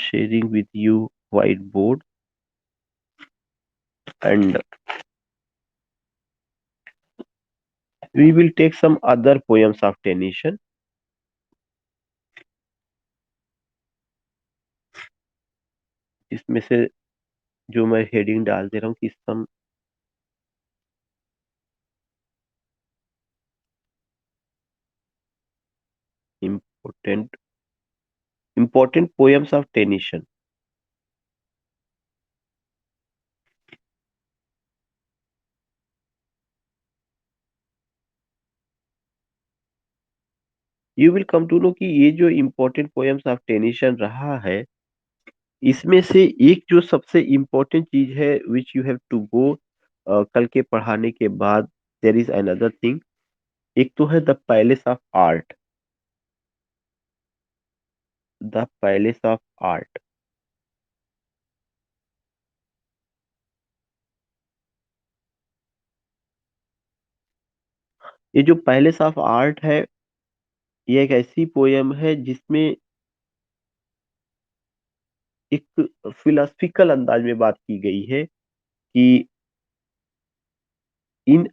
sharing with you whiteboard, and we will take some other poems of Tennyson. इसमें से जो मैं heading डाल दे रहा हूँ कि some important important poems of Tennyson. You will come to know कि ये जो इम्पोर्टेंट पोएम्स ऑफ टेनिसन रहा है, इसमें से एक जो सबसे इम्पोर्टेंट चीज है which you have to go, कल के पढ़ाने के बाद, देयर इज अनदर थिंग. एक तो है the palace of art. The palace of art. ये जो पैलेस ऑफ आर्ट है, ये एक ऐसी पोयम है जिसमें एक फिलोसफिकल अंदाज में बात की गई है कि इन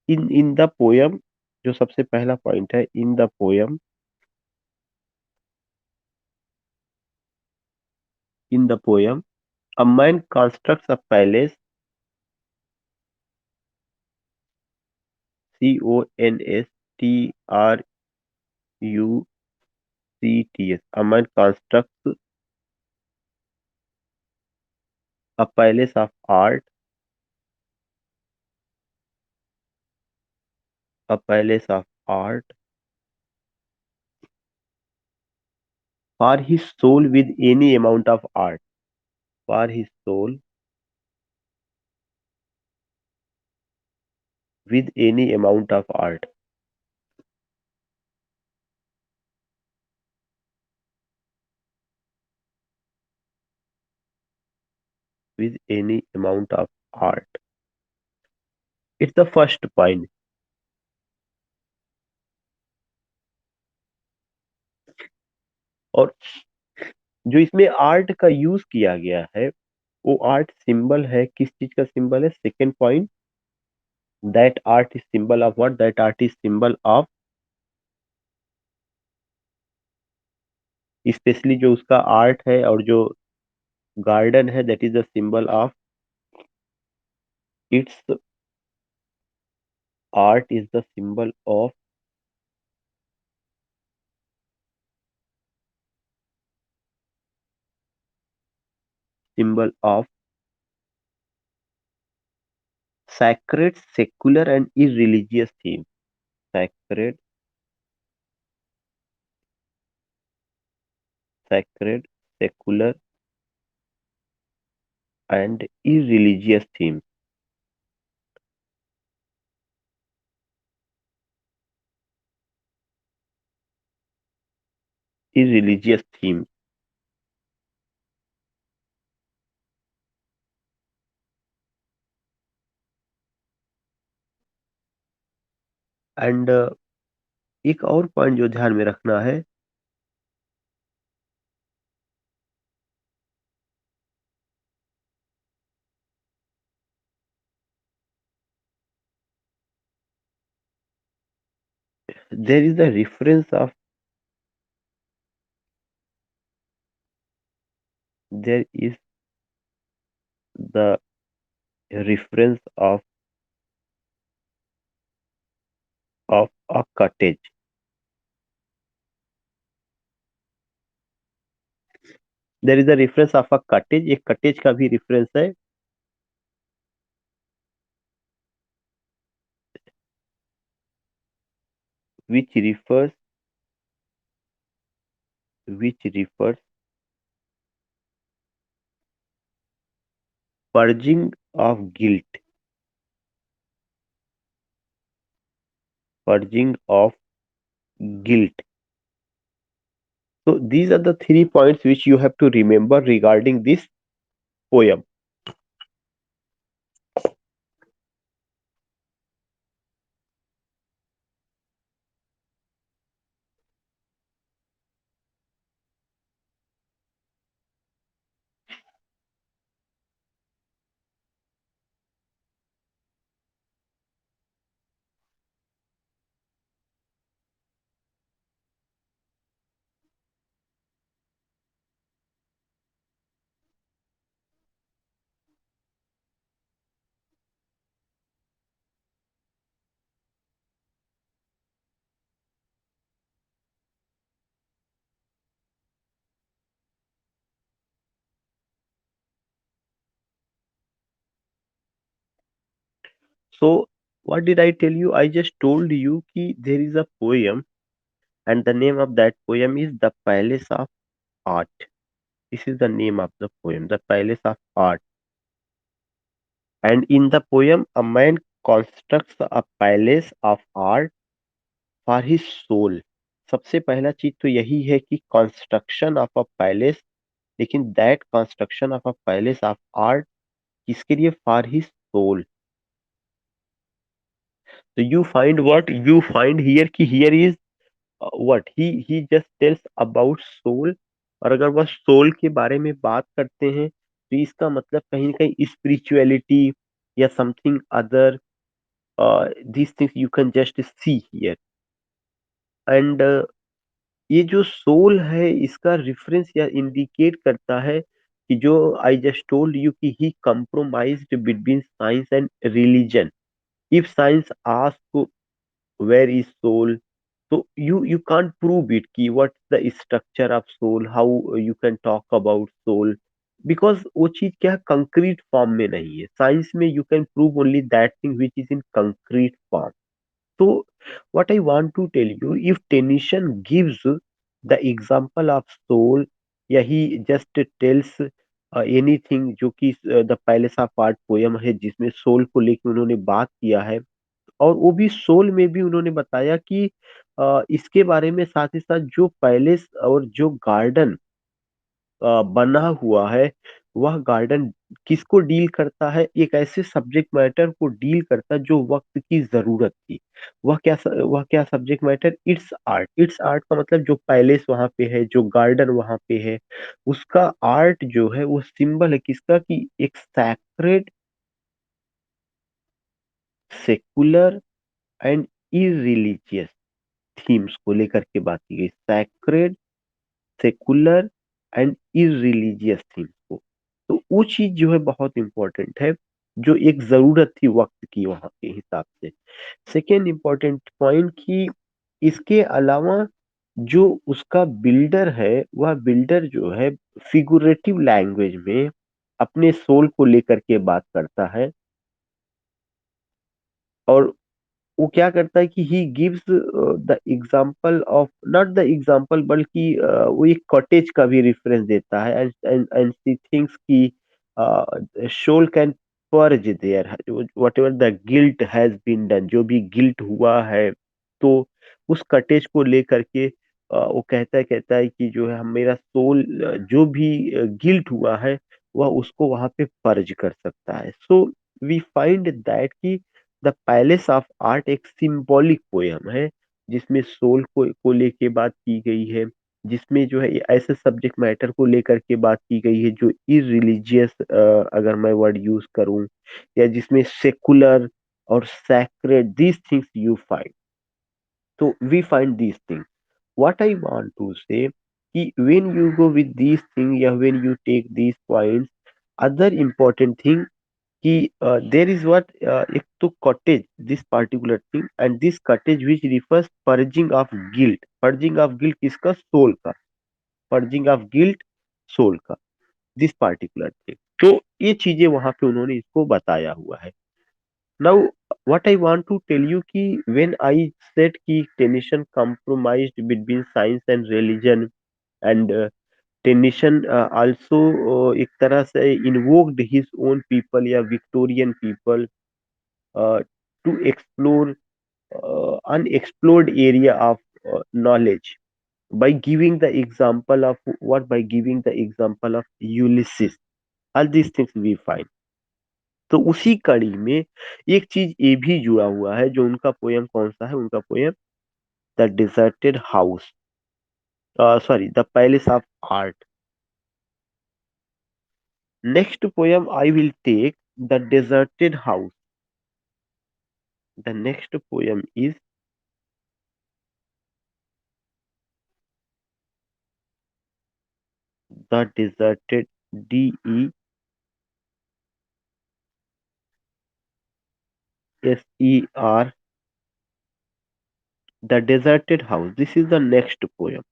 इन द पोयम, जो सबसे पहला पॉइंट है, इन the poem, in the poem a man constructs a palace, CONSTRUCTS, a man constructs a palace of art, a palace of art for his soul with any amount of art, for his soul with any amount of art, with any amount of art. It's the first point. और जो इसमें art का use किया गया है, वो art symbol है. किस चीज का सिंबल है? Second point, that art is symbol of what? That art is symbol of, specially जो उसका आर्ट है और जो गार्डन है, that is the symbol of, it's art is the symbol of, symbol of sacred, secular and irreligious theme. Sacred, sacred, secular and irreligious theme. Irreligious theme. And एक और point जो ध्यान में रखना है, there is the reference of, there is the reference of a cottage. There is a reference of a cottage. एक cottage का भी reference है, which refers, which refers purging of guilt, purging of guilt. So these are the 3 points which you have to remember regarding this poem. So what did I tell you? I just told you कि there is a poem and the name of that poem is The Palace of Art. This is the name of the poem, The Palace of Art. And in the poem, a man constructs a palace of art for his soul. सबसे पहला चीज तो यही है कि construction of a palace, लेकिन that construction of a palace of art किसके लिए? For his soul. So you find what you find here कि here is what he just tells about soul. और अगर वह सोल के बारे में बात करते हैं तो इसका मतलब कहीं ना कहीं स्पिरिचुअलिटी या something other. these things you can just see here. And ये जो सोल है इसका रेफरेंस या इंडिकेट करता है कि जो आई जस्ट टोल्ड यू कि ही compromised between science and religion. If science ask where is soul, so you can't prove it कि what's the structure of soul, how you can talk about soul, because वो चीज क्या concrete form में नहीं है. Science में you can prove only that thing which is in concrete form. So what I want to tell you, if Tennyson gives the example of soul, या he just tells anything जो कि the palace of art poem है जिसमें soul को लेकर उन्होंने बात किया है, और वो भी सोल में भी उन्होंने बताया कि इसके बारे में साथ ही साथ जो पैलेस और जो गार्डन बना हुआ है, वह गार्डन किसको डील करता है? एक ऐसे सब्जेक्ट मैटर को डील करता है जो वक्त की जरूरत थी. वह क्या subject matter? It's art. It's art का मतलब जो पैलेस वहां पे है, जो गार्डन वहां पे है, उसका आर्ट जो है वो सिंबल है किसका? कि एक sacred, secular and irreligious themes को लेकर के बात की गई. Sacred, secular and irreligious themes को. तो वो चीज जो है बहुत इंपॉर्टेंट है, जो एक जरूरत थी वक्त की वहां के हिसाब से. सेकेंड इंपॉर्टेंट पॉइंट कि इसके अलावा जो उसका बिल्डर है, वह बिल्डर जो है फिगुरेटिव लैंग्वेज में अपने सोल को लेकर के बात करता है. और वो क्या करता है कि he gives the example of, not the example बल्कि वो एक कॉटेज का भी रेफरेंस देता है. एंड सी थिंग्स की soul can purge there, whatever the guilt has been done, जो भी गिल्ट हुआ है, तो उस कॉटेज को लेकर के वो कहता है कि जो है हम मेरा सोल जो भी गिल्ट हुआ है वह उसको वहां पे पर्ज कर सकता है. सो वी फाइंड दैट कि द पैलेस ऑफ आर्ट एक सिंबॉलिक पोयम है जिसमें सोल को लेके बात की गई है, जिसमें जो है ये ऐसे सब्जेक्ट मैटर को लेकर के बात की गई है जो इरिलीजियस, अगर मैं वर्ड यूज करूं, या जिसमें सेकुलर और sacred these things you find. तो we find these things. What I want to say कि when you go with these thing या when you take these points, other important thing कि there is what, एक तो cottage, this particular thing and this cottage which refers purging of guilt. Purging of guilt किसका? Soul का. Purging of guilt, soul का, this particular thing. तो ये चीजें वहां पे उन्होंने इसको बताया हुआ है. Now what I want to tell you कि व्हेन आई सेड कि tension compromised between science and religion, and tension also एक तरह से इन्वोक्ड हिज ओन पीपल या Victorian people to explore unexplored area of knowledge by giving the example of what? By giving the example of Ulysses. All these things we find. तो उसी कड़ी में एक चीज ये भी जुड़ा हुआ है, जो उनका पोयम कौन सा है? उनका poem the deserted house, sorry the palace of art. Next poem I will take the deserted house. The next poem is the deserted, DESER, The Deserted House. This is the next poem.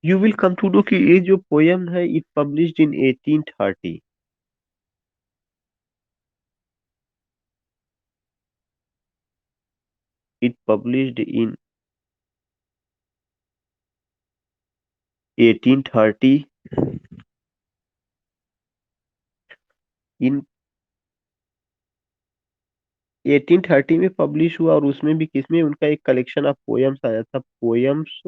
You will come to know कि ये जो poem है it published in 1830. It published in 1830. इन 1830 में publish हुआ, और उसमें भी किसमें, उनका एक कलेक्शन ऑफ पोयम्स आया था, पोयम्स,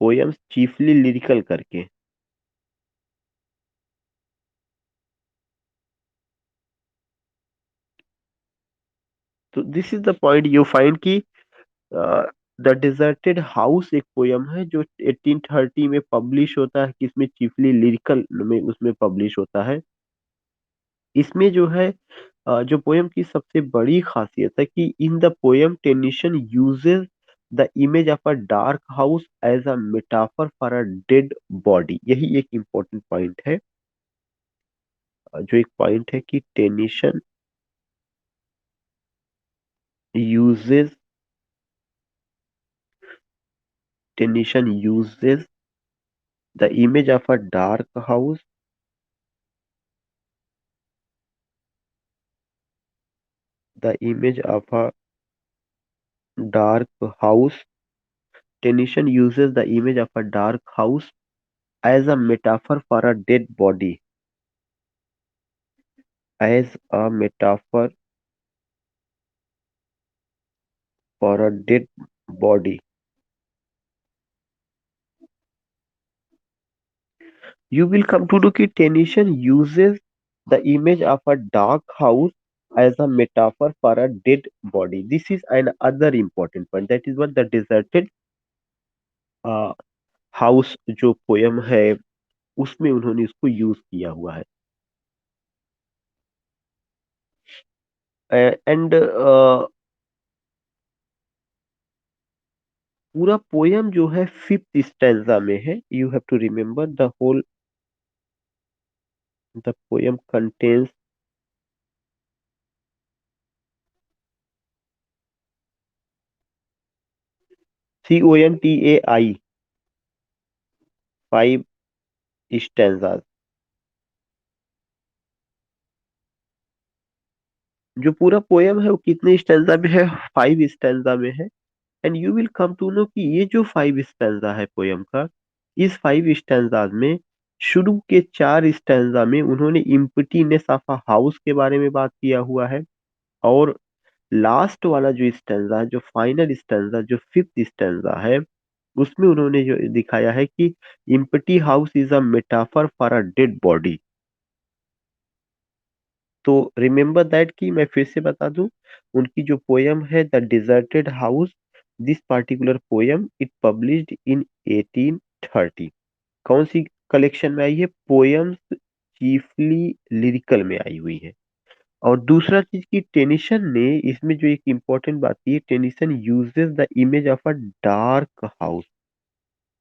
पोयम्स चीफली लिरिकल करके। तो this is the point you find कि द डिजर्टेड हाउस एक पोयम है जो 1830 में पब्लिश होता है, किसमें, चीफली लिरिकल में उसमें पब्लिश होता है। इसमें जो है जो पोयम की सबसे बड़ी खासियत है कि in the poem Tennyson uses the image of a dark house as a metaphor for a dead body. यही एक इम्पोर्टेंट पॉइंट है। जो एक पॉइंट है कि uses Tennyson uses the image of a dark house, the image of a dark house. Tennyson uses the image of a dark house as a metaphor for a dead body, as a metaphor for a dead body. You will come to know that Tennyson uses the image of a dark house as a metaphor for a dead body. This is another important point. That is what the deserted uh, house जो poem है उसमें उन्होंने इसको use किया हुआ है। And पूरा poem जो है फिफ्थ स्टैंजा में है। You have to remember the whole, the poem contains CONTAI 5 stanzas. जो पूरा पोयम है वो कितने स्टैंजा में है, 5 स्टैंजा में है। And you will come to know कि ये जो 5 स्टैंजा है पोयम का, इस 5 स्टैंजाज में शुरू के 4 स्टैंजा में उन्होंने इम्पटीनेस ऑफ अ हाउस के बारे में बात किया हुआ है, और लास्ट वाला जो स्टैंजा है, जो फाइनल स्टैंजा, जो फिफ्थ स्टैंजा है, उसमें उन्होंने जो दिखाया है कि empty house is a metaphor for a dead body. तो रिमेम्बर दैट कि मैं फिर से बता दूं, उनकी जो पोयम है the deserted house, this particular poem it published इन 1830। कौन सी कलेक्शन में आई है, पोयम्स चीफली लिरिकल में आई हुई है। और दूसरा चीज कि टेनिसन ने इसमें जो एक इम्पोर्टेंट बात की है, Tennyson uses the image of a dark house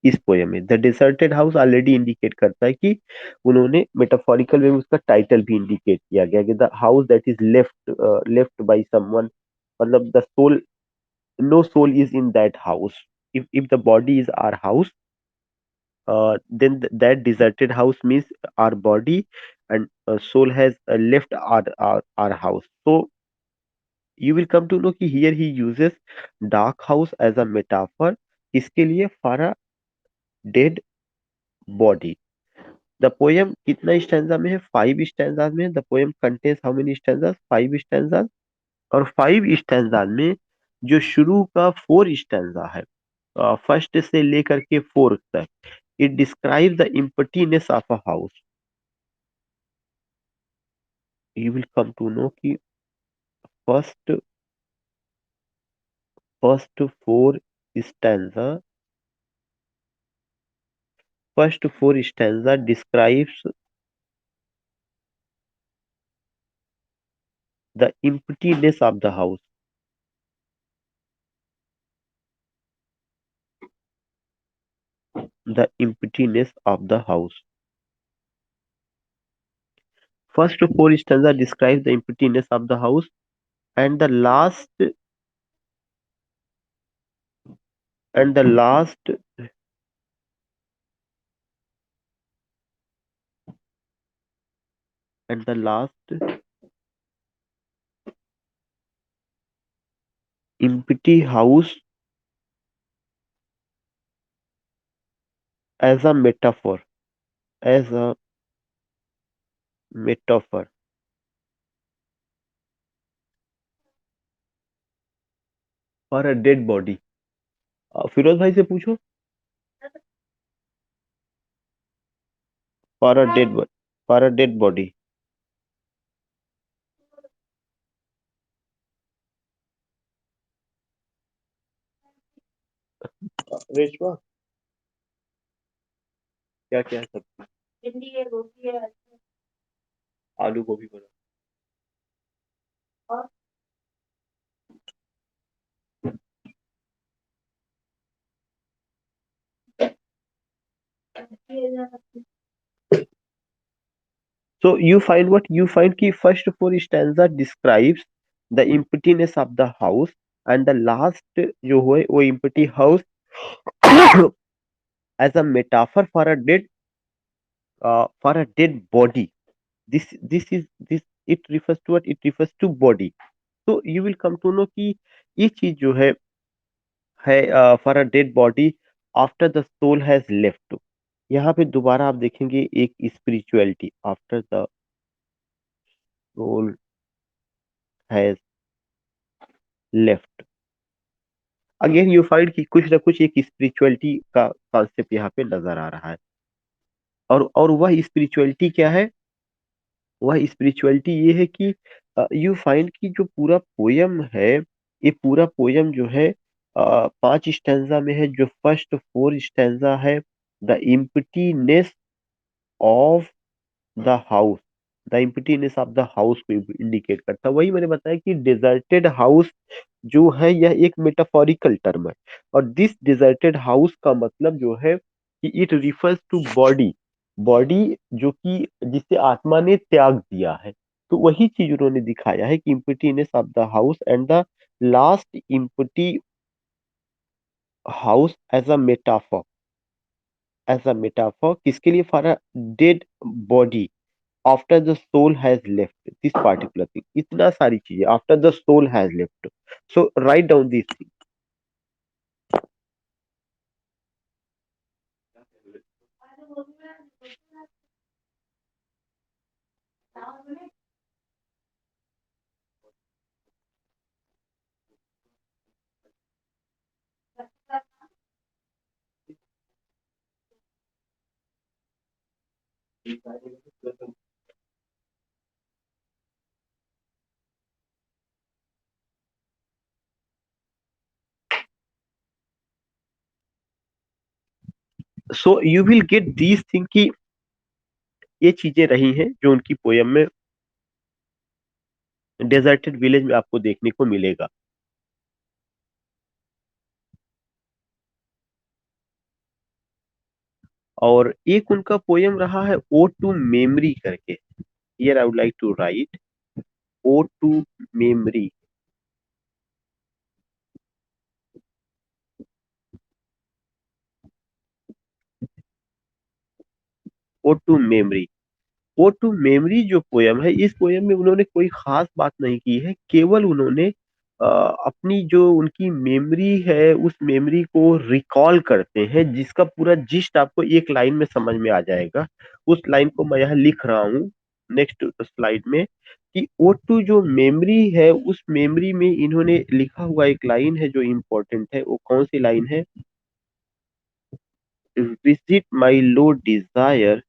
इस पोयम में। द डिसर्टेड हाउस ऑलरेडी इंडिकेट करता है कि उन्होंने मेटाफोरिकल वे में उसका टाइटल भी इंडिकेट किया गया कि the house that is left by someone, मतलब the soul, no soul is in that house. if the body is our house, then that deserted house means our body, and soul has left our house. So you will come to know कि here he uses dark house as a metaphor, इसके लिए for a dead body। The poem कितना stanza में है, 5 stanzas में। The poem contains how many stanzas, 5 stanzas. और 5 stanzas में जो शुरू का 4 स्टैंजा है, फर्स्ट से लेकर के फोर्थ तक, it describe the emptiness of a house. You will come to know कि first first 4 stanza, first 4 stanza describes the emptiness of the house, the emptiness of the house। First 4 stanza describes the emptiness of the house, and the last and the last empty house as a metaphor, as a metaphor for a dead body। Firoz भाई से पूछो। for a dead body, for a dead body। Reshma, क्या क्या है सब? आलू गोभी बना। So you find what you find कि first four stanza describes the emptiness of the house, and the last जो है वो empty house as a metaphor for a dead body। This it refers to what? It refers to body। So you will come to know कि ये चीज जो है for a dead body after the soul has left। यहाँ पे दोबारा आप देखेंगे एक spirituality after the soul has left। Again you find कि कुछ ना कुछ एक स्पिरिचुअलिटी का कॉन्सेप्ट यहाँ पे नजर आ रहा है। और वह स्पिरिचुअलिटी क्या है? वह स्पिरिचुअलिटी ये है कि यू फाइंड कि जो पूरा पोयम है, ये पूरा पोयम जो है 5 स्टैंजा में है। जो फर्स्ट 4 स्टैंजा है, the emptiness of the house, the emptiness of the house को इंडिकेट करता है। वही मैंने बताया कि डिजर्टेड हाउस जो है यह एक मेटाफोरिकल टर्म है। और दिस डिजर्टेड हाउस का मतलब जो है कि it refers to body, body जो कि जिसे आत्मा ने त्याग दिया है। तो वही चीज उन्होंने दिखाया है कि emptiness of the house and the last empty house as a metaphor, as a metaphor किसके लिए? For a dead body after the soul has left this particular thing. इतना सारी चीजें after the soul has left. So write down this thing. So you will get these thing कि ये चीजें रही हैं जो उनकी पोयम में डेजर्टेड विलेज में आपको देखने को मिलेगा। और एक उनका पोयम रहा है ओ टू मेमरी करके। Here I would like to write ode to memory. Ode to memory, ode to memory जो पोयम है, इस पोयम में उन्होंने कोई खास बात नहीं की है। केवल उन्होंने अपनी जो उनकी मेमोरी है उस मेमोरी को रिकॉल करते हैं, जिसका पूरा जिस्ट आपको एक लाइन में समझ में आ जाएगा। उस लाइन को मैं यहाँ लिख रहा हूँ नेक्स्ट स्लाइड में कि ओ टू जो मेमोरी है उस मेमोरी में इन्होंने लिखा हुआ एक लाइन है जो इम्पोर्टेंट है। वो कौन सी लाइन है? Visit my low desire,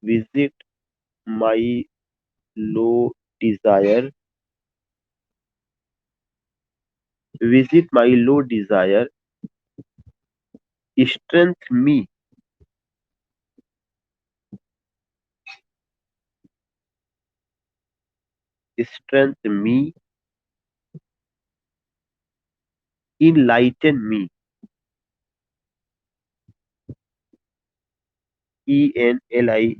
visit my low desire, visit my low desire, strength me, strength me, enlighten me, enlighten,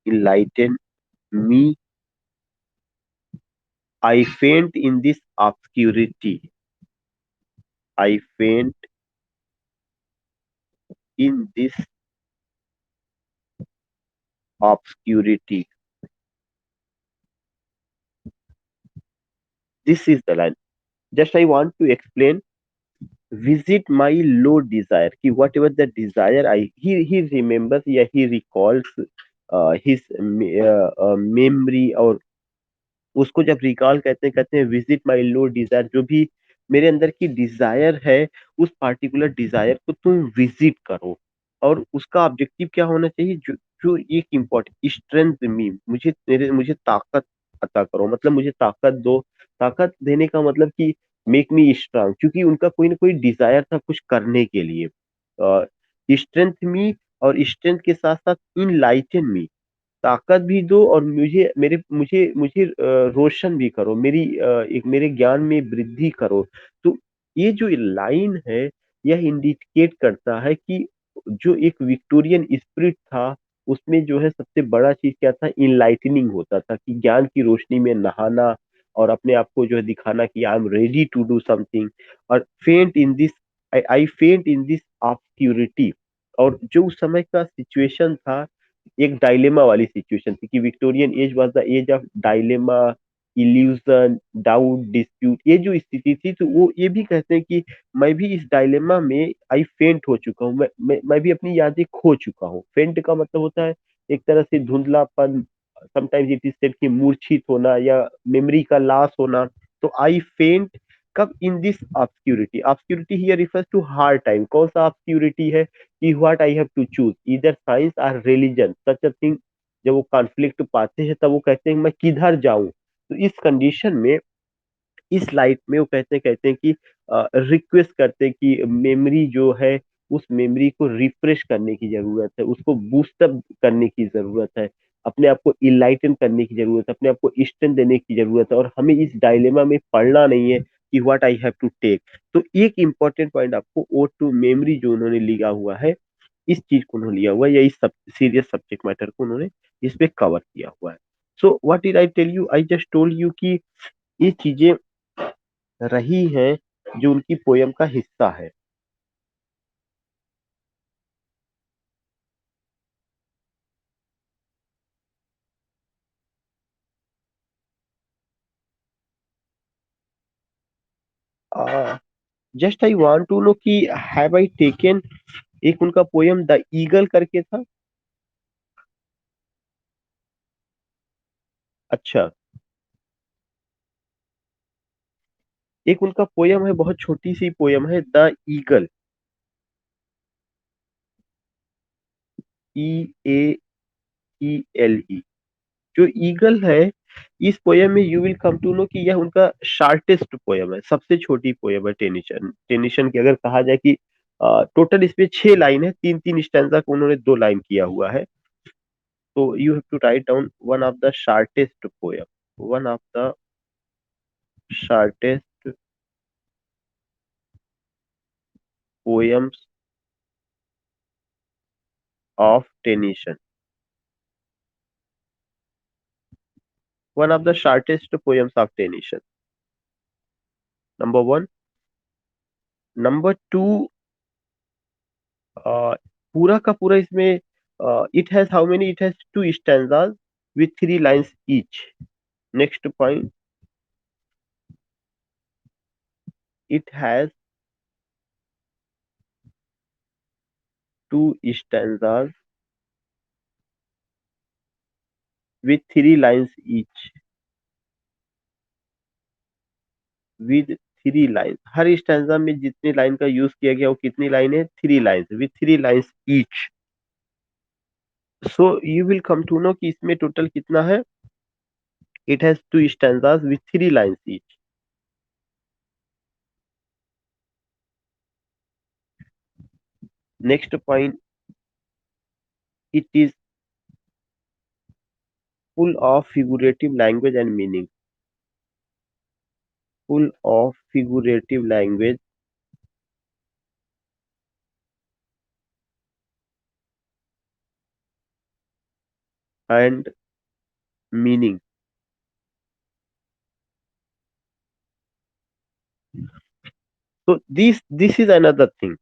enlighten me. I faint in this obscurity. I faint in this obscurity. This is the line. Just I want to explain. Visit my low desire. कि whatever the desire I he remembers, या he recalls his memory, और उसको जब recall कहते हैं visit my low Dzire, जो भी मेरे अंदर की डिजायर है, उस पार्टिकुलर डिजायर को तुम विजिट करो। और उसका ऑब्जेक्टिव क्या होना चाहिए, जो जो एक इम्पोर्टेंट स्ट्रेंथ मी, मुझे ताकत अता करो, मतलब मुझे ताकत दो। ताकत देने का मतलब कि मेक मी स्ट्रांग, क्योंकि उनका कोई ना कोई डिजायर था कुछ करने के लिए। स्ट्रेंथ मी, और स्ट्रेंथ के साथ साथ इनलाइटन मी, ताकत भी दो, और मुझे रोशन भी करो, एक मेरे ज्ञान में वृद्धि करो। तो ये जो लाइन है, यह इंडिकेट करता है कि जो एक विक्टोरियन स्पिरिट था, उसमें जो है सबसे बड़ा चीज क्या था, इनलाइटनिंग होता था, कि ज्ञान की रोशनी में नहाना, और अपने आप को जो है दिखाना कि I am ready to do something. और फेंट इन दिस, आई फेंट इन दिस ऑब्सक्यूरिटी। और जो उस समय का सिचुएशन था, एक डायलेमा वाली सिचुएशन थी, कि Victorian age was the age of dilemma, illusion, doubt, dispute. ये जो स्थिति थी, तो वो ये भी कहते हैं कि मैं भी इस डायलेमा में आई फेंट हो चुका हूँ, मैं भी अपनी यादें खो चुका हूँ। फेंट का मतलब होता है एक तरह से धुंधलापन, समटाइम्स इट इज सेड कि मूर्छित होना, या मेमोरी का लॉस होना। तो आई फेंट कब, in this obscurity. Obscurity here refers to hard time. कौन सा ऑब्सक्यूरिटी है, कि what I have to choose, इधर साइंस और रिलीजन, सच अ थिंग। जब वो कॉन्फ्लिक्ट पाते हैं, तब वो कहते हैं मैं किधर जाऊं। तो इस कंडीशन में, इस लाइट में वो कहते हैं कि रिक्वेस्ट करते हैं कि मेमोरी जो है, उस मेमोरी को रिफ्रेश करने की जरूरत है, उसको बूस्टअप करने की जरूरत है, अपने आप को इलाइटन करने की जरूरत है, अपने आप को स्ट्रेंथ देने की जरूरत है, और हमें इस डायलेमा में पड़ना नहीं है कि what I have to take. तो एक इंपॉर्टेंट पॉइंट आपको ओ टू मेमोरी जो उन्होंने लिया हुआ है, इस चीज को उन्होंने लिया हुआ है, या इस सब सीरियस सब्जेक्ट मैटर को उन्होंने इस पे कवर किया हुआ है। So what did I tell you, I just told you कि ये चीजें रही हैं जो उनकी पोयम का हिस्सा है। Just I want to know have I आई टेकन, एक उनका पोयम द ईगल करके था। अच्छा, एक उनका पोयम है, बहुत छोटी सी पोयम है, द ईगल। EAELE, जो ईगल है, इस पोयम में you will come to know कि यह उनका शार्टेस्ट पोयम है, सबसे छोटी पोयम है। टेनिशन टेनिशन की अगर कहा जाए कि टोटल इसमें 6 लाइन है, तीन तीन स्टैंजा को उन्होंने 2 लाइन किया हुआ है। तो you have to write down one of the shortest poem, one of the shortest poems of Tennyson, one of the shortest poems of Tennyson, number 1। Number 2, पूरा का पूरा इसमें, it has how many, it has 2 stanzas with 3 lines each. Next point, it has 2 stanzas with 3 lines each. With 3 lines, her stanza में जितनी line का use किया गया, वो कितनी लाइन है, 3 lines, with 3 lines each. So you will come to know कि इसमें टोटल कितना है। It has 2 stanzas with 3 lines each. Next point, it is full of figurative language and meaning, full of figurative language and meaning. तो this is another thing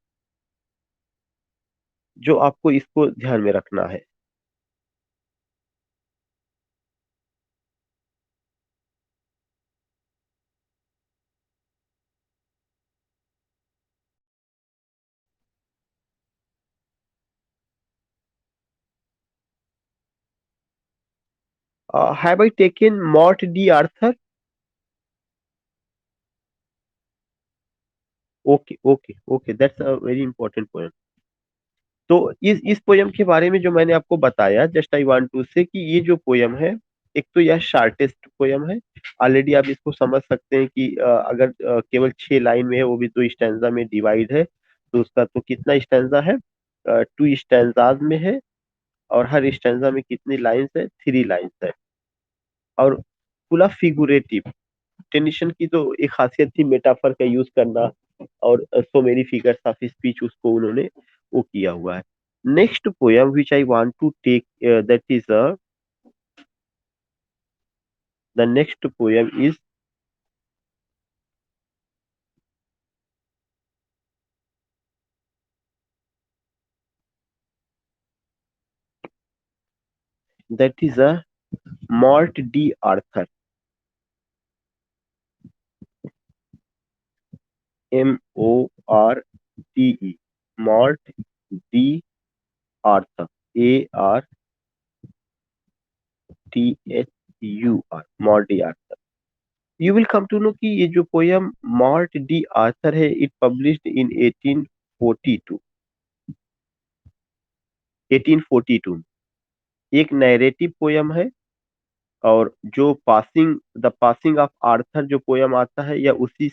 जो आपको इसको ध्यान में रखना है। Have I taken Morte d'Arthur? Okay okay okay, that's a very important point. तो इस पोयम के बारे में जो मैंने आपको बताया, just I want to say कि ये जो पोयम है, एक तो यह शार्टेस्ट पोयम है। ऑलरेडी आप इसको समझ सकते हैं कि अगर केवल 6 लाइन में है, वो भी 2 स्टैंजा में डिवाइड है, तो उसका तो कितना स्टैंजा है? 2 स्टैंजाज में है। और हर स्टैंजा में कितनी लाइंस है? 3 लाइंस है। और पूरा फिगुरेटिव। टेंशन की तो एक खासियत थी मेटाफर का यूज करना, और so many figures of speech उसको उन्होंने वो किया हुआ है। Next poem which I want to take, that is the next poem is, that is a Morte d'Arthur. MORTE, Morte d'Arthur, ARTHUR, Morte d'Arthur. You will come to know कि ये जो poem Morte d'Arthur है, it published in 1842। 1842 एक narrative poem है। और जो passing the passing of Arthur जो poem आता है, या उसी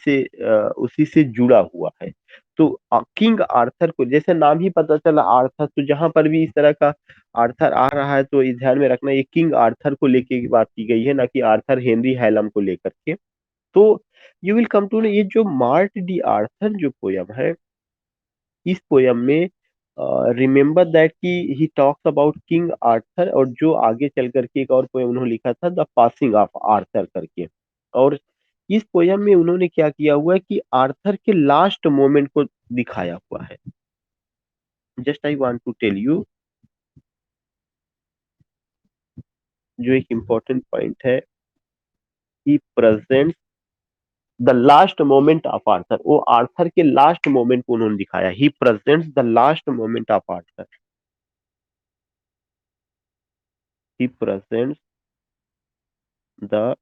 से जुड़ा हुआ है। तो किंग आर्थर को, जैसे नाम ही पता चला आर्थर, तो जहां पर भी इस तरह का आर्थर आ रहा है तो इस ध्यान में रखना, ये किंग आर्थर को लेके की बात की गई है, ना कि आर्थर हेनरी हैलम को लेकर के। तो you will come to know, ये जो मार्ट डी आर्थर जो पोयम है, इस पोयम में रिमेम्बर दैट कि he talks about King Arthur, और जो आगे चल करके एक और पोयम उन्होंने लिखा था, द पासिंग ऑफ आर्थर करके। और इस पोयम में उन्होंने क्या किया हुआ है कि आर्थर के लास्ट मोमेंट को दिखाया हुआ है। Just I want to tell you, जो एक इम्पोर्टेंट पॉइंट है, he present the last moment of Arthur. वो आर्थर के लास्ट मोमेंट को उन्होंने दिखाया, he presents the last moment of Arthur. He presents the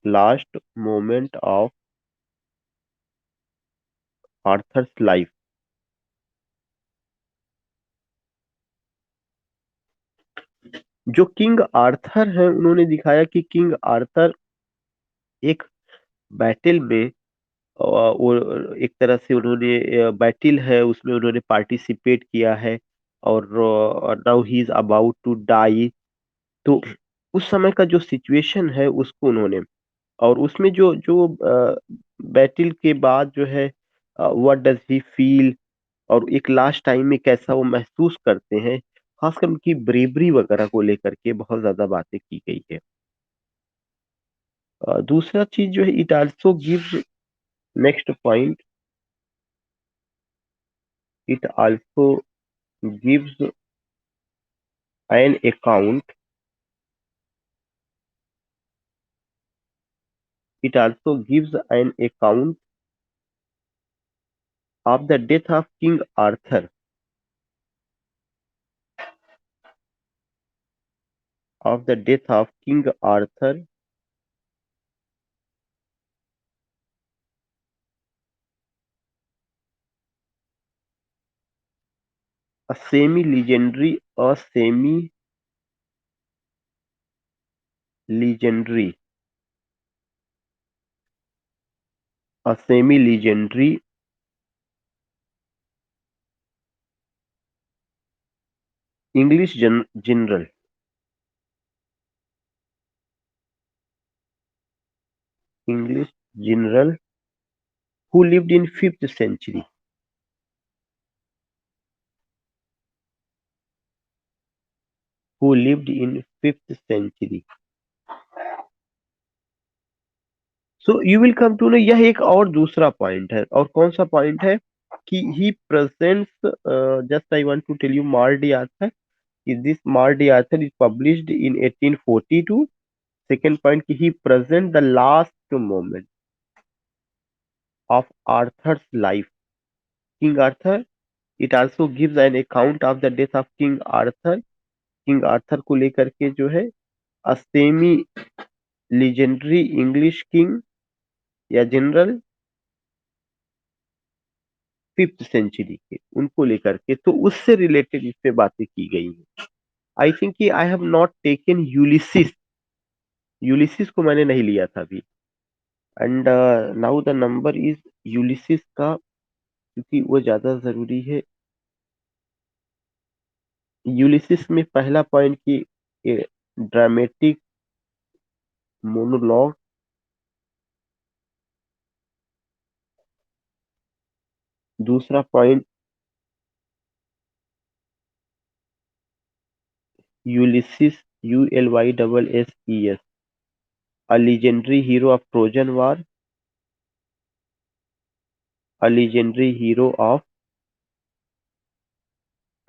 last moment of Arthur's life. जो king Arthur है, उन्होंने दिखाया कि किंग आर्थर एक बैटल में, वो एक तरह से उन्होंने बैटल है उसमें उन्होंने पार्टिसिपेट किया है, और now he is about to die. तो उस समय का जो सिचुएशन है उसको उन्होंने, और उसमें जो जो बैटल के बाद जो है, व्हाट डज ही फील, और एक लास्ट टाइम में कैसा वो महसूस करते हैं, खासकर उनकी ब्रेवरी वगैरह को लेकर के बहुत ज्यादा बातें की गई है। दूसरा चीज जो है, it also gives, next point, it also gives an account, it also gives an account of the death of king Arthur, of the death of king Arthur, a semi legendary, a semi legendary, a semi legendary English general, English general who lived in 5th century, who lived in 5th century। So you will come to know, यह एक और दूसरा point है, और कौन सा point है कि he presents, just I want to tell you, Morte d'Arthur, is this Mar de Arthur is published in 1842। Second point कि he present the last moment of Arthur's life, King Arthur। It also gives an account of the death of King Arthur, King Arthur को लेकर के जो है, a semi legendary English king या general 5th century के, उनको लेकर के, तो उससे रिलेटेड इस पे बातें की गई हैं। आई थिंक कि I have not taken Ulysses, Ulysses को मैंने नहीं लिया था अभी। And now the number is Ulysses का, क्योंकि वो ज्यादा जरूरी है। यूलिसिस में पहला पॉइंट की ड्रामेटिक मोनोलॉग, दूसरा point Ulysses, ULYSSES, a legendary hero of Trojan War, a legendary hero of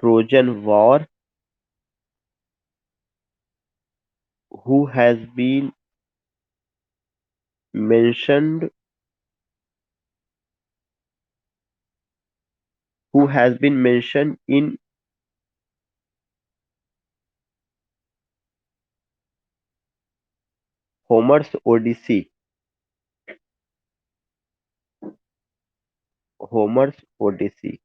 Trojan War who has been mentioned, in Homer's Odyssey. Homer's Odyssey.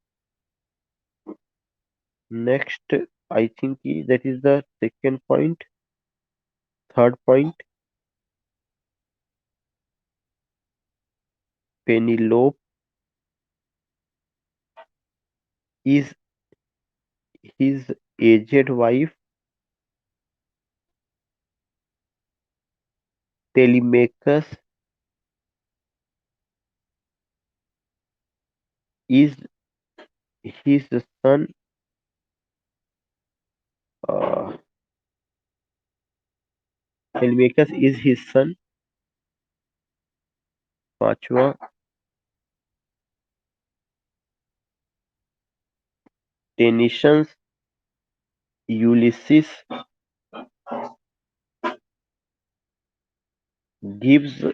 Next, I think that is the second point. Third point, Penelope is his aged wife. Telemachus is his son. Uh, Telemachus is his son. पांचवा, Tennyson's Ulysses gives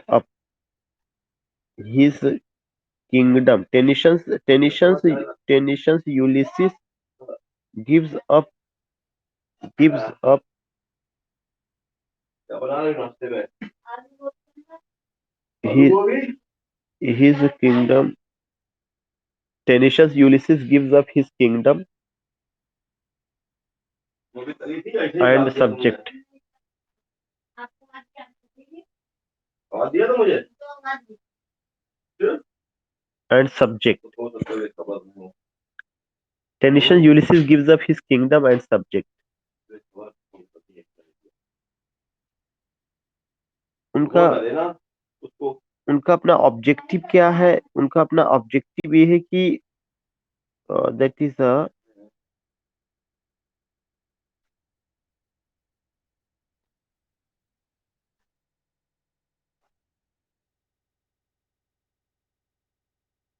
up his kingdom. Tennyson's Ulysses gives up gives up his his kingdom. Tennyson's Ulysses gives up his kingdom and subject. And subject. Tennyson Ulysses gives up his kingdom and subject. उनका उनका अपना objective क्या है? उनका अपना objective ये है कि दैट इज अ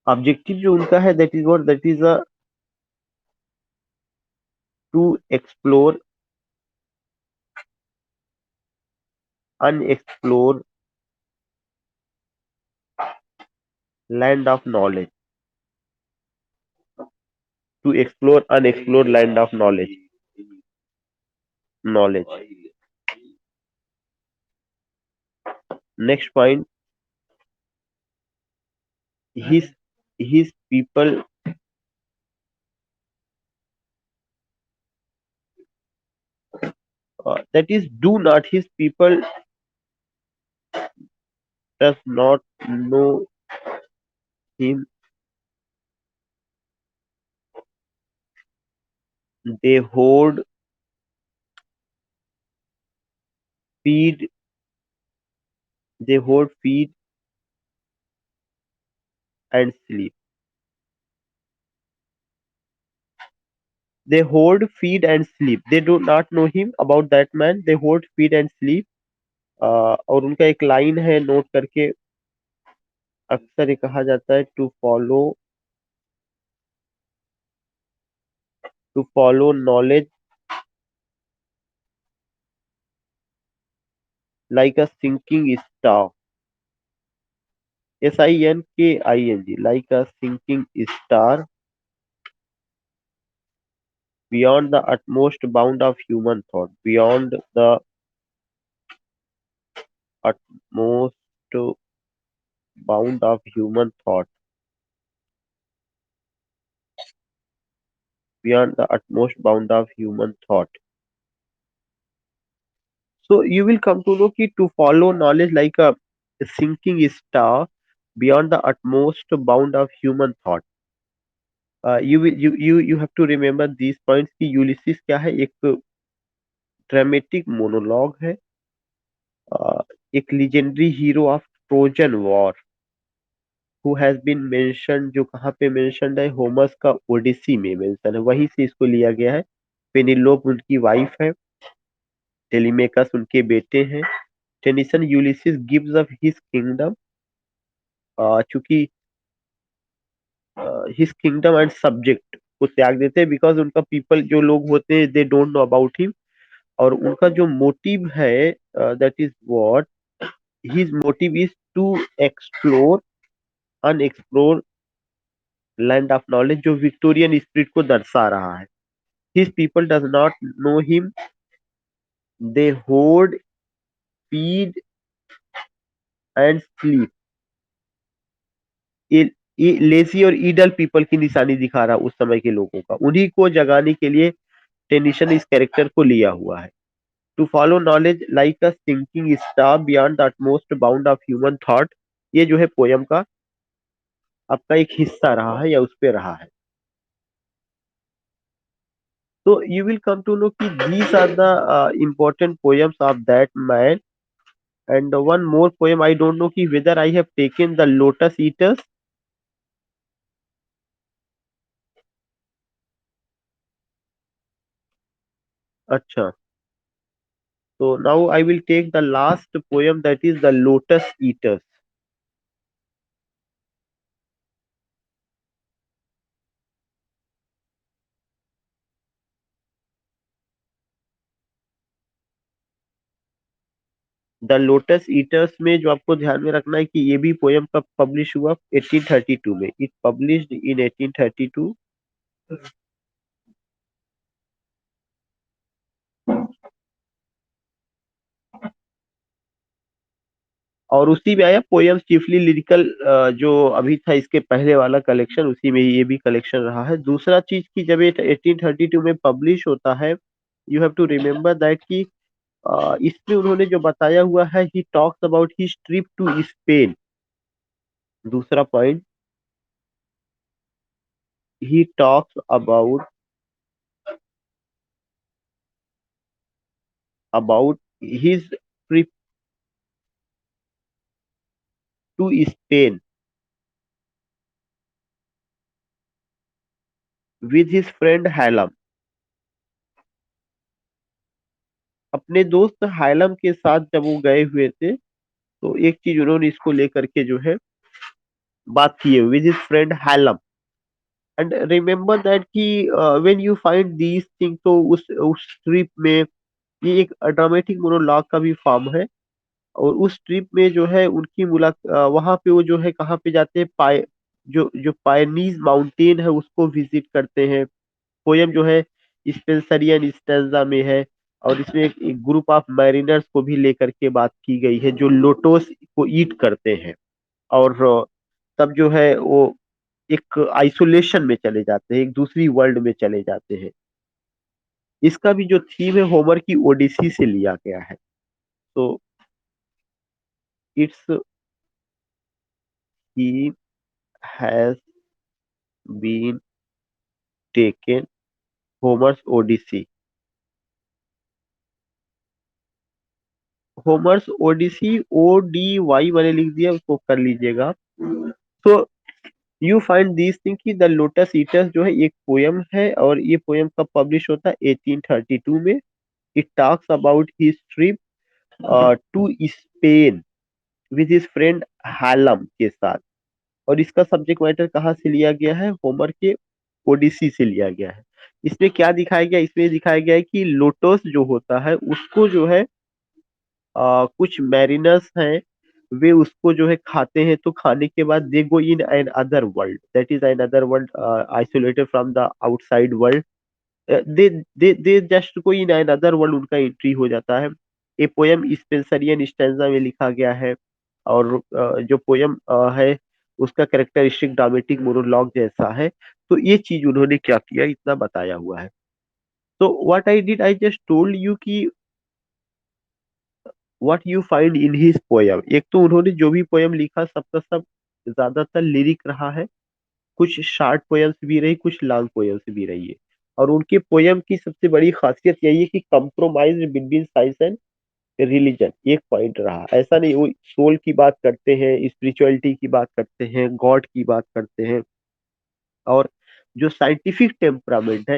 ऑब्जेक्टिव जो उनका है, that is to explore unexplored land of knowledge, to explore unexplored land of knowledge. Next point, his his people that is do not his people does not know him. They hoard, feed, feed and sleep. They hoard, feed and sleep. They do not know him about that man. They hoard, feed and sleep. और उनका एक line है, note करके, अक्सर ये कहा जाता है, to follow knowledge like a sinking star, SINKING, like a sinking star beyond the utmost bound of human thought, beyond the utmost bound of human thought, beyond the utmost bound of human thought. So you will come to know कि to follow knowledge like a sinking star beyond the utmost bound of human thought. You have to remember these points कि Ulysses क्या है, एक dramatic monologue है, uh, एक legendary hero of Trojan War who has been mentioned, जो कहाँ पे mentioned है, होमस का ओडिसी में मेंशन है, वहीं से इसको लिया गया है। पेनिलोप उनकी वाइफ है, टेलीमेकस उनके बेटे हैं। Tennyson Ulysses gives up his kingdom, चूंकि हिज किंगडम एंड सब्जेक्ट को त्याग देते हैं, बिकॉज उनका पीपल जो लोग होते हैं they don't know about him. और उनका जो मोटिव है, that is what his motive is to explore unexplored land of knowledge, जो विक्टोरियन स्पिरिट को दर्शा रहा है। His people does not know him, they hoard, feed and sleep. ये लेजी और ईडल पीपल की निशानी दिखा रहा उस समय के लोगों का, उन्हीं को जगाने के लिए टेनिसन इस कैरेक्टर को लिया हुआ है। To follow knowledge like a sinking star beyond the utmost bound of human thought, ये जो है पोयम का आपका एक हिस्सा रहा है या उस पे रहा है। तो you will come to know कि these are the important poems of that man. And one more poem, I don't know कि whether I have taken the Lotus Eaters. अच्छा, so now I will take the last poem, that is the Lotus Eaters. The lotus eaters में जो आपको ध्यान में रखना है कि ये भी पोयम कब पब्लिश हुआ, 1832 में, इट पब्लिश्ड इन 1832। और उसी में आया पोयम चीफली लिरिकल, जो अभी था इसके पहले वाला कलेक्शन, उसी में ये भी कलेक्शन रहा है। दूसरा चीज की जब ये 1832 में पब्लिश होता है, you have to remember that कि इसमें उन्होंने जो बताया हुआ है, he talks about his trip to Spain. दूसरा point, he talks about his trip to Spain with his friend Hallam. अपने दोस्त हाइलम के साथ जब वो गए हुए थे, तो एक चीज उन्होंने इसको लेकर के जो है बात की है, with his friend Hallam. And remember that कि when you find these thing, तो उस ट्रिप में ये एक ड्रामेटिक मोनोलॉग का भी फॉर्म है। और उस ट्रिप में जो है उनकी मुलाकात, वहां पे वो जो है कहाँ पे जाते हैं, पाए जो जो पायनीज माउंटेन है उसको विजिट करते हैं। पोयम जो है स्पेंसरियन स्टैंजा में है। और इसमें एक ग्रुप ऑफ मैरिनर्स को भी लेकर के बात की गई है, जो लोटोस को ईट करते हैं। और तब जो है वो एक आइसोलेशन में चले जाते हैं, एक दूसरी वर्ल्ड में चले जाते हैं। इसका भी जो थीम है होमर की ओडिसी से लिया गया है। तो it's he has been taken Homer's Odyssey. Homer's Odyssey, ODY मैंने लिख दिया, उसको कर लीजिएगा। तो यू फाइंड दिस थिंग कि द लोटस ईटर्स जो है एक पोयम है, और ये पोयम कब पब्लिश होता है, 1832 में। It talks about his trip to Spain with his friend Hallam के साथ। और इसका सब्जेक्ट मैटर कहाँ से लिया गया है, होमर के ओडिसी से लिया गया है। इसमें क्या दिखाया गया, इसमें दिखाया गया है कि लोटस जो होता है उसको जो है कुछ मैरिनर्स हैं, वे उसको जो है खाते हैं, तो खाने के बाद they go in another world, that is another world, isolated from the outside world. They they just कोई इन अनदर वर्ल्ड उनका एंट्री हो जाता है। ये पोयम स्पेंसरियन स्टैंजा में लिखा गया है। और जो पोयम है उसका कैरेक्टरिस्टिक ड्रामेटिक मोनोलॉग जैसा है। तो ये चीज उन्होंने क्या किया, इतना बताया हुआ है। तो what I did, I just told you कि what you find in his poem. एक तो उन्होंने जो भी पोयम लिखा सबका सब ज्यादातर लिरिक रहा है। कुछ शॉर्ट पोयम्स भी रही, कुछ लॉन्ग पोयम्स भी रही है। और उनके पोयम की सबसे बड़ी खासियत यही है कि compromise between science and religion एक पॉइंट रहा। ऐसा नहीं वो सोल की बात करते हैं, स्पिरिचुअलिटी की बात करते हैं, गॉड की बात करते हैं, और जो साइंटिफिक टेम्परामेंट है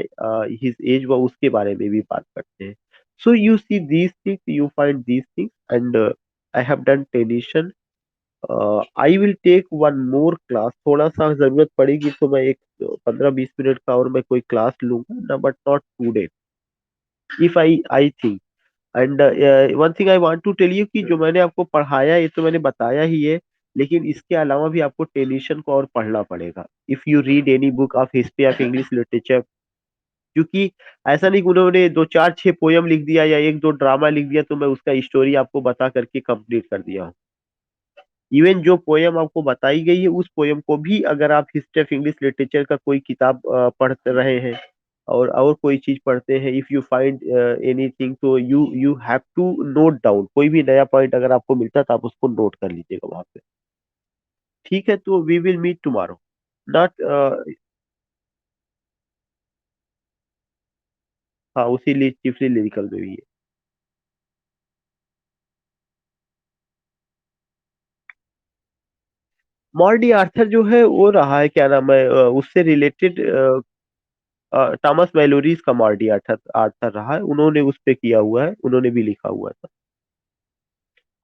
हिज एज, वो उसके बारे में भी बात करते हैं। So you see these things, you find these things, and I have done Tennyson. I will take one more class, थोड़ा सा जरूरत पड़ेगी तो मैं एक 15-20 मिनट का और मैं कोई क्लास लूंगा ना, but not today, if I think. And one thing I want to tell you कि जो मैंने आपको पढ़ाया ये तो मैंने बताया ही है, लेकिन इसके अलावा भी आपको टेलिशन को और पढ़ना पड़ेगा if you read any book of history of English literature. क्योंकि ऐसा नहीं कि उन्होंने दो चार छह पोयम लिख दिया या एक दो ड्रामा लिख दिया तो मैं उसका स्टोरी आपको बता करके कंप्लीट कर दिया हूँ। इवन जो पोयम आपको बताई गई है उस पोयम को भी अगर आप हिस्ट्री ऑफ इंग्लिश लिटरेचर का कोई किताब पढ़ रहे हैं और कोई चीज पढ़ते हैं, इफ यू फाइंड एनीथिंग, तो you you have to note down. कोई भी नया पॉइंट अगर आपको मिलता है तो आप उसको नोट कर लीजिएगा वहां पे। ठीक है, तो we will meet tomorrow. Not हाँ, उसी चिफली लिरिकल में भी है। मॉर्डी आर्थर जो है वो रहा है, क्या नाम है, उससे रिलेटेड थॉमस मैलोरीज का मॉर्डी आर्थर आर्थर रहा है, उन्होंने उस पे किया हुआ है, उन्होंने भी लिखा हुआ था।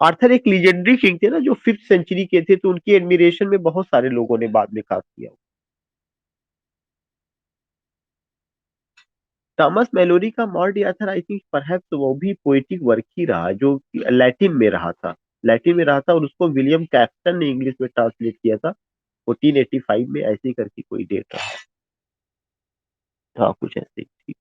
आर्थर एक लीजेंडरी किंग थे ना, जो 5th सेंचुरी के थे, तो उनकी एडमिरेशन में बहुत सारे लोगों ने बाद में खास किया। थॉमस मैलोरी का मॉर्ड आर्थर आई थिंक परहैप्स वो भी पोएटिक वर्क ही रहा जो लैटिन में रहा था। लैटिन में रहा था और उसको विलियम कैक्सटन ने इंग्लिश में ट्रांसलेट किया था 1485 में, ऐसे ही करके कोई डेट रहा। हाँ, कुछ ऐसे ही।